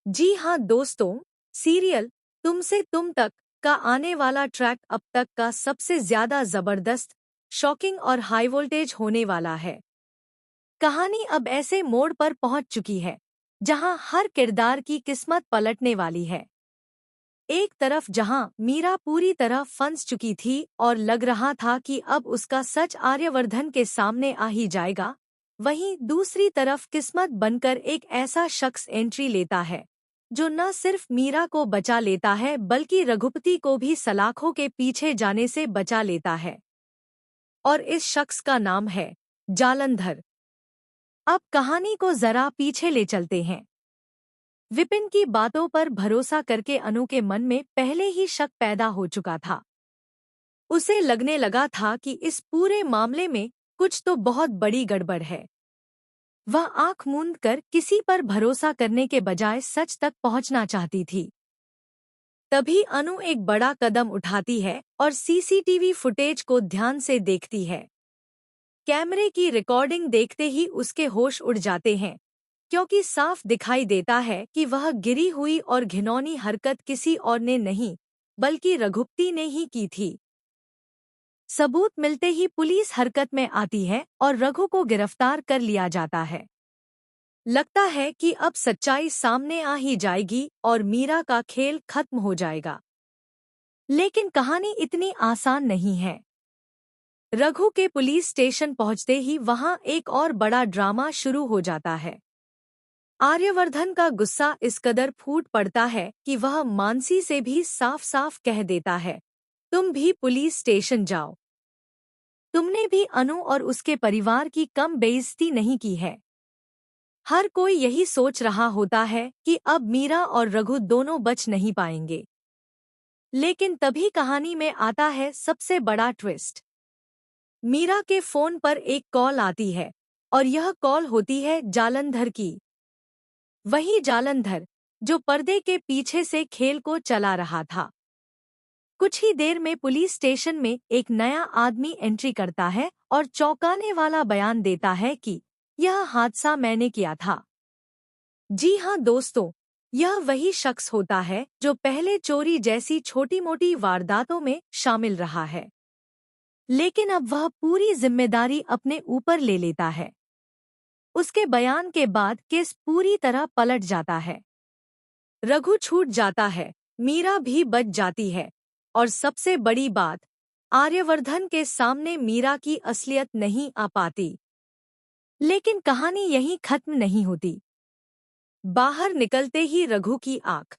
जी हाँ दोस्तों, सीरियल तुमसे तुम तक का आने वाला ट्रैक अब तक का सबसे ज्यादा जबरदस्त, शॉकिंग और हाई वोल्टेज होने वाला है। कहानी अब ऐसे मोड़ पर पहुंच चुकी है जहां हर किरदार की किस्मत पलटने वाली है। एक तरफ जहां मीरा पूरी तरह फंस चुकी थी और लग रहा था कि अब उसका सच आर्यवर्धन के सामने आ ही जाएगा, वहीं दूसरी तरफ किस्मत बनकर एक ऐसा शख्स एंट्री लेता है जो न सिर्फ मीरा को बचा लेता है बल्कि रघुपति को भी सलाखों के पीछे जाने से बचा लेता है। और इस शख्स का नाम है जालंधर। अब कहानी को जरा पीछे ले चलते हैं। विपिन की बातों पर भरोसा करके अनु के मन में पहले ही शक पैदा हो चुका था। उसे लगने लगा था कि इस पूरे मामले में कुछ तो बहुत बड़ी गड़बड़ है। वह आंख मूंद कर किसी पर भरोसा करने के बजाय सच तक पहुंचना चाहती थी। तभी अनु एक बड़ा कदम उठाती है और सीसीटीवी फुटेज को ध्यान से देखती है। कैमरे की रिकॉर्डिंग देखते ही उसके होश उड़ जाते हैं, क्योंकि साफ दिखाई देता है कि वह गिरी हुई और घिनौनी हरकत किसी और ने नहीं बल्कि रघुपति ने ही की थी। सबूत मिलते ही पुलिस हरकत में आती है और रघु को गिरफ्तार कर लिया जाता है। लगता है कि अब सच्चाई सामने आ ही जाएगी और मीरा का खेल खत्म हो जाएगा। लेकिन कहानी इतनी आसान नहीं है। रघु के पुलिस स्टेशन पहुंचते ही वहां एक और बड़ा ड्रामा शुरू हो जाता है। आर्यवर्धन का गुस्सा इस कदर फूट पड़ता है कि वह मानसी से भी साफ साफ कह देता है, तुम भी पुलिस स्टेशन जाओ। तुमने भी अनु और उसके परिवार की कम बेइज्जती नहीं की है। हर कोई यही सोच रहा होता है कि अब मीरा और रघु दोनों बच नहीं पाएंगे। लेकिन तभी कहानी में आता है सबसे बड़ा ट्विस्ट। मीरा के फोन पर एक कॉल आती है और यह कॉल होती है जालंधर की। वही जालंधर जो पर्दे के पीछे से खेल को चला रहा था। कुछ ही देर में पुलिस स्टेशन में एक नया आदमी एंट्री करता है और चौंकाने वाला बयान देता है कि यह हादसा मैंने किया था। जी हाँ दोस्तों, यह वही शख्स होता है जो पहले चोरी जैसी छोटी-मोटी वारदातों में शामिल रहा है। लेकिन अब वह पूरी जिम्मेदारी अपने ऊपर ले लेता है। उसके बयान के बाद केस पूरी तरह पलट जाता है। रघु छूट जाता है, मीरा भी बच जाती है और सबसे बड़ी बात, आर्यवर्धन के सामने मीरा की असलियत नहीं आ पाती। लेकिन कहानी यहीं खत्म नहीं होती। बाहर निकलते ही रघु की आंख